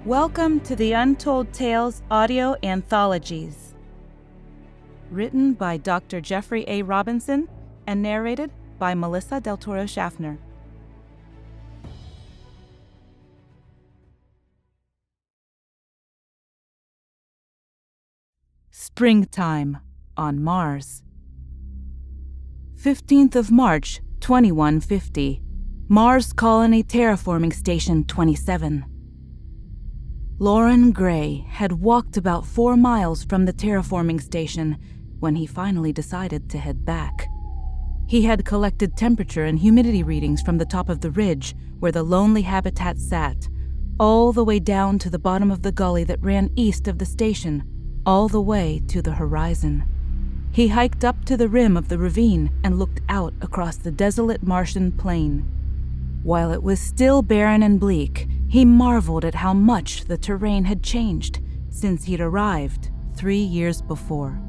Welcome to the Untold Tales audio anthologies. Written by Dr. Jeffrey A. Robinson and narrated by Melissa Del Toro Schaffner. Springtime on Mars. 15th of March, 2150. Mars Colony Terraforming Station 27. Loren Gray had walked about 4 miles from the terraforming station when he finally decided to head back. He had collected temperature and humidity readings from the top of the ridge where the lonely habitat sat, all the way down to the bottom of the gully that ran east of the station, all the way to the horizon. He hiked up to the rim of the ravine and looked out across the desolate Martian plain. While it was still barren and bleak, he marveled at how much the terrain had changed since he'd arrived 3 years before.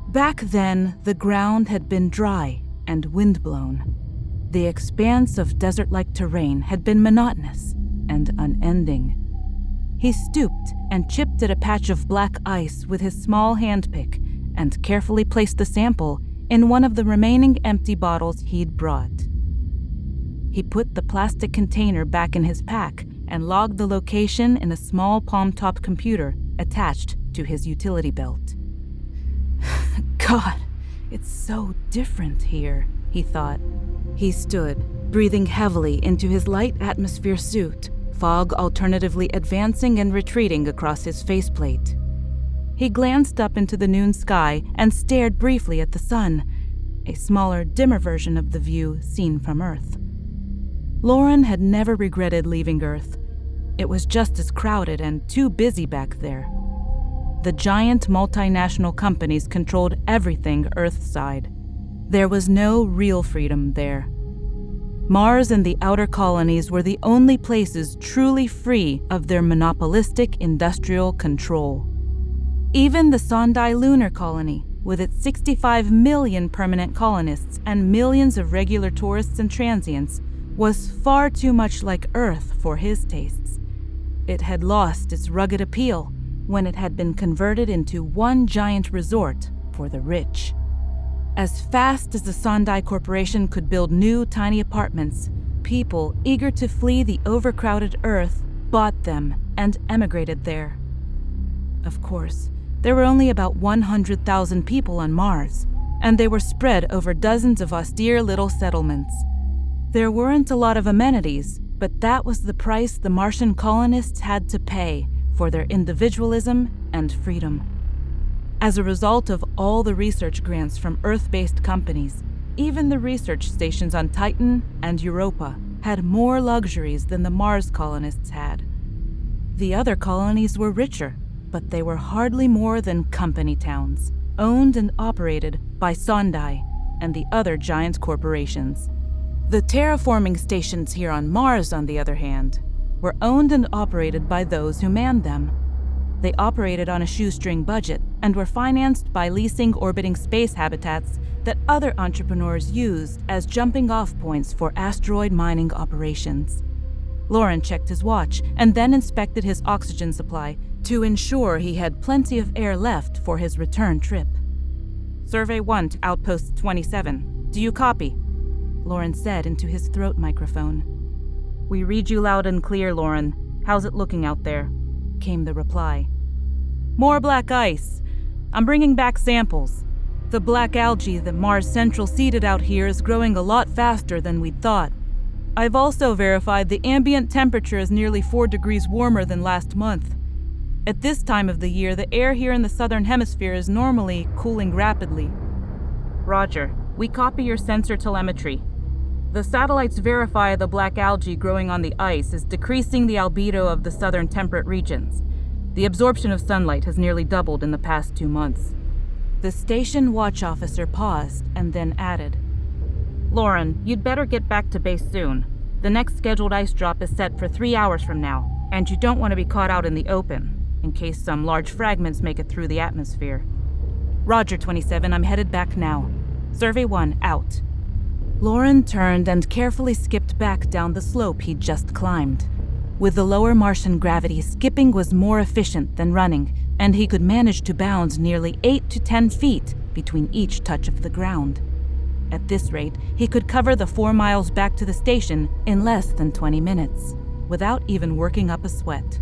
Back then, the ground had been dry and windblown. The expanse of desert-like terrain had been monotonous and unending. He stooped and chipped at a patch of black ice with his small handpick and carefully placed the sample in one of the remaining empty bottles he'd brought. He put the plastic container back in his pack and logged the location in a small palm-top computer attached to his utility belt. God, it's so different here, he thought. He stood, breathing heavily into his light atmosphere suit, fog alternatively advancing and retreating across his faceplate. He glanced up into the noon sky and stared briefly at the sun, a smaller, dimmer version of the view seen from Earth. Loren had never regretted leaving Earth. It was just as crowded and too busy back there. The giant multinational companies controlled everything Earthside. There was no real freedom there. Mars and the outer colonies were the only places truly free of their monopolistic industrial control. Even the Sondai lunar colony, with its 65 million permanent colonists and millions of regular tourists and transients, was far too much like Earth for his tastes. It had lost its rugged appeal when it had been converted into one giant resort for the rich. As fast as the Sondai Corporation could build new tiny apartments, people eager to flee the overcrowded Earth bought them and emigrated there. Of course, there were only about 100,000 people on Mars, and they were spread over dozens of austere little settlements. There weren't a lot of amenities, but that was the price the Martian colonists had to pay for their individualism and freedom. As a result of all the research grants from Earth-based companies, even the research stations on Titan and Europa had more luxuries than the Mars colonists had. The other colonies were richer, but they were hardly more than company towns, owned and operated by Sondai and the other giant corporations. The terraforming stations here on Mars, on the other hand, were owned and operated by those who manned them. They operated on a shoestring budget and were financed by leasing orbiting space habitats that other entrepreneurs used as jumping-off points for asteroid mining operations. Loren checked his watch and then inspected his oxygen supply to ensure he had plenty of air left for his return trip. Survey 1 to Outpost 27. Do you copy? Loren said into his throat microphone. We read you loud and clear, Loren. How's it looking out there? Came the reply. More black ice. I'm bringing back samples. The black algae that Mars Central seeded out here is growing a lot faster than we'd thought. I've also verified the ambient temperature is nearly 4 degrees warmer than last month. At this time of the year, the air here in the southern hemisphere is normally cooling rapidly. Roger. We copy your sensor telemetry. The satellites verify the black algae growing on the ice is decreasing the albedo of the southern temperate regions. The absorption of sunlight has nearly doubled in the past 2 months. The station watch officer paused and then added, Loren, you'd better get back to base soon. The next scheduled ice drop is set for 3 hours from now, and you don't want to be caught out in the open, in case some large fragments make it through the atmosphere. Roger, 27, I'm headed back now. Survey 1, out. Loren turned and carefully skipped back down the slope he'd just climbed. With the lower Martian gravity, skipping was more efficient than running, and he could manage to bound nearly 8 to 10 feet between each touch of the ground. At this rate, he could cover the 4 miles back to the station in less than 20 minutes, without even working up a sweat.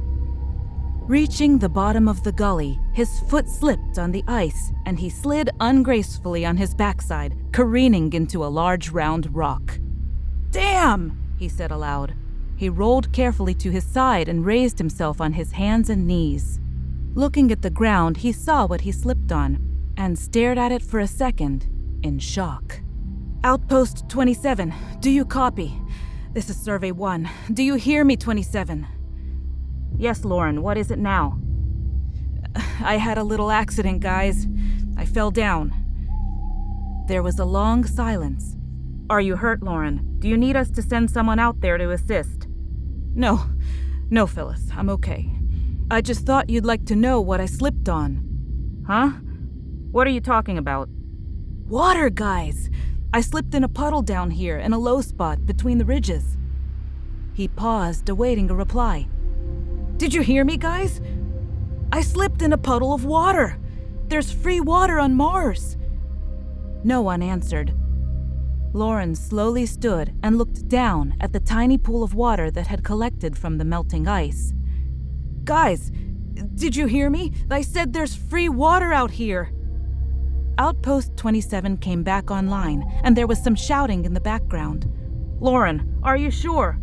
Reaching the bottom of the gully, his foot slipped on the ice, and he slid ungracefully on his backside, careening into a large round rock. "Damn!" he said aloud. He rolled carefully to his side and raised himself on his hands and knees. Looking at the ground, he saw what he slipped on, and stared at it for a second, in shock. "Outpost 27, do you copy? This is Survey 1. Do you hear me, 27? "Yes, Lauren, what is it now?" "I had a little accident, guys. I fell down." There was a long silence. "Are you hurt, Lauren? Do you need us to send someone out there to assist?" No, Phyllis, I'm okay. I just thought you'd like to know what I slipped on." "Huh? What are you talking about?" "Water, guys! I slipped in a puddle down here in a low spot between the ridges." He paused, awaiting a reply. "Did you hear me, guys? I slipped in a puddle of water. There's free water on Mars." No one answered. Lauren slowly stood and looked down at the tiny pool of water that had collected from the melting ice. "Guys, did you hear me? I said there's free water out here." Outpost 27 came back online, and there was some shouting in the background. "Lauren, are you sure?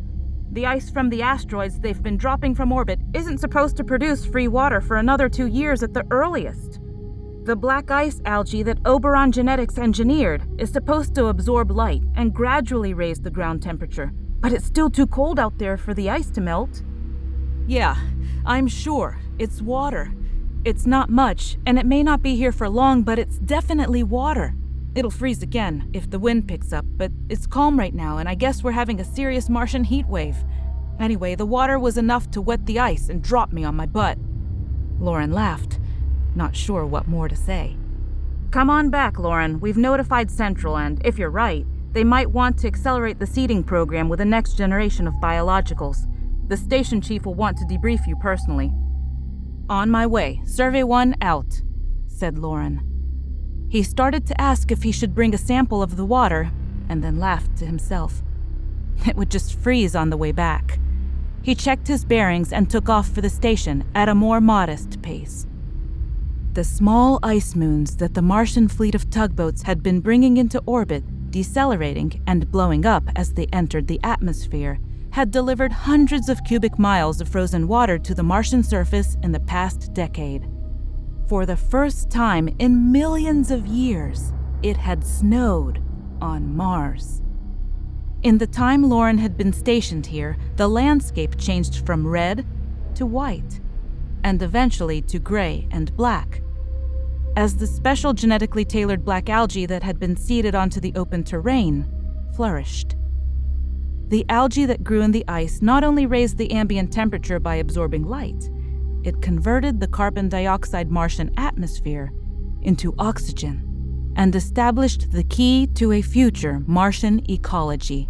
The ice from the asteroids they've been dropping from orbit isn't supposed to produce free water for another 2 years at the earliest. The black ice algae that Oberon Genetics engineered is supposed to absorb light and gradually raise the ground temperature, but it's still too cold out there for the ice to melt." "Yeah, I'm sure. It's water. It's not much, and it may not be here for long, but it's definitely water. It'll freeze again if the wind picks up, but it's calm right now, and I guess we're having a serious Martian heat wave. Anyway, the water was enough to wet the ice and drop me on my butt." Lauren laughed, not sure what more to say. "Come on back, Lauren. We've notified Central, and if you're right, they might want to accelerate the seeding program with the next generation of biologicals. The station chief will want to debrief you personally." "On my way. Survey 1 out," said Lauren. He started to ask if he should bring a sample of the water, and then laughed to himself. It would just freeze on the way back. He checked his bearings and took off for the station at a more modest pace. The small ice moons that the Martian fleet of tugboats had been bringing into orbit, decelerating and blowing up as they entered the atmosphere, had delivered hundreds of cubic miles of frozen water to the Martian surface in the past decade. For the first time in millions of years, it had snowed on Mars. In the time Lauren had been stationed here, the landscape changed from red to white, and eventually to gray and black, as the special genetically tailored black algae that had been seeded onto the open terrain flourished. The algae that grew in the ice not only raised the ambient temperature by absorbing light, it converted the carbon dioxide Martian atmosphere into oxygen and established the key to a future Martian ecology.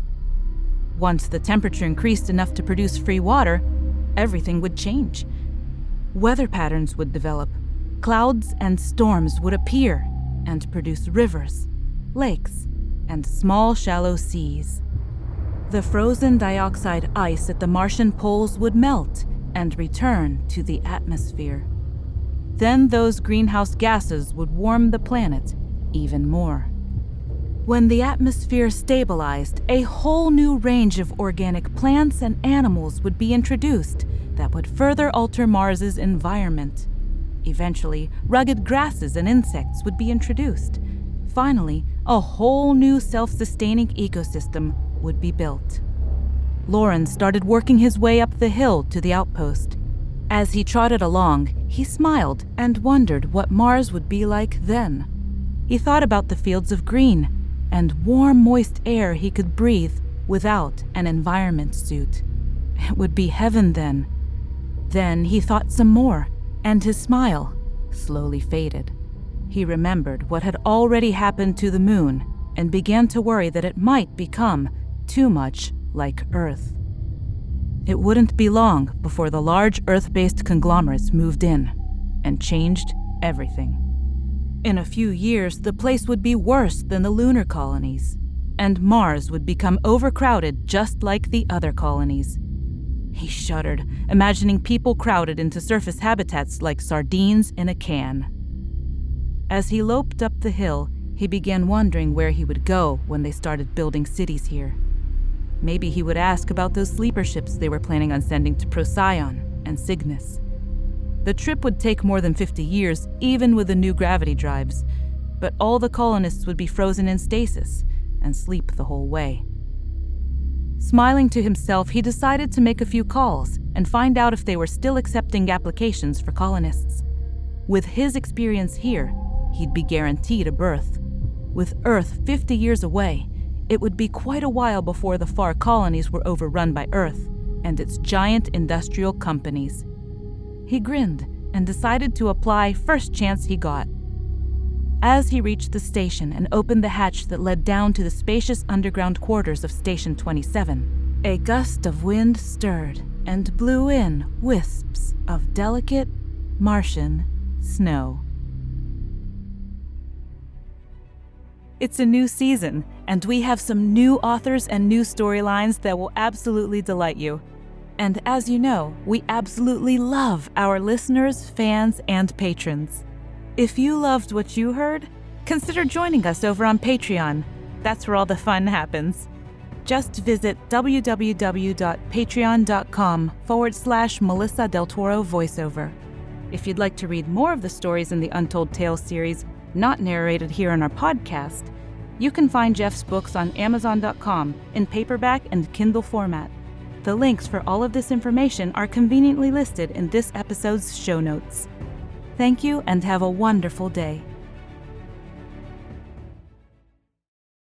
Once the temperature increased enough to produce free water, everything would change. Weather patterns would develop, clouds and storms would appear and produce rivers, lakes, and small shallow seas. The frozen dioxide ice at the Martian poles would melt and return to the atmosphere. Then those greenhouse gases would warm the planet even more. When the atmosphere stabilized, a whole new range of organic plants and animals would be introduced that would further alter Mars's environment. Eventually, rugged grasses and insects would be introduced. Finally, a whole new self-sustaining ecosystem would be built. Lauren started working his way up the hill to the outpost. As he trotted along, he smiled and wondered what Mars would be like then. He thought about the fields of green and warm, moist air he could breathe without an environment suit. It would be heaven then. Then he thought some more, and his smile slowly faded. He remembered what had already happened to the moon and began to worry that it might become too much like Earth. It wouldn't be long before the large Earth-based conglomerates moved in and changed everything. In a few years, the place would be worse than the lunar colonies, and Mars would become overcrowded just like the other colonies. He shuddered, imagining people crowded into surface habitats like sardines in a can. As he loped up the hill, he began wondering where he would go when they started building cities here. Maybe he would ask about those sleeper ships they were planning on sending to Procyon and Cygnus. The trip would take more than 50 years, even with the new gravity drives, but all the colonists would be frozen in stasis and sleep the whole way. Smiling to himself, he decided to make a few calls and find out if they were still accepting applications for colonists. With his experience here, he'd be guaranteed a berth. With Earth 50 years away, it would be quite a while before the far colonies were overrun by Earth and its giant industrial companies. He grinned and decided to apply first chance he got. As he reached the station and opened the hatch that led down to the spacious underground quarters of Station 27, a gust of wind stirred and blew in wisps of delicate Martian snow. It's a new season, and we have some new authors and new storylines that will absolutely delight you. And as you know, we absolutely love our listeners, fans, and patrons. If you loved what you heard, consider joining us over on Patreon. That's where all the fun happens. Just visit www.patreon.com/Melissa Del Toro voiceover. If you'd like to read more of the stories in the Untold Tales series, not narrated here on our podcast, you can find Jeff's books on Amazon.com in paperback and Kindle format. The links for all of this information are conveniently listed in this episode's show notes. Thank you and have a wonderful day.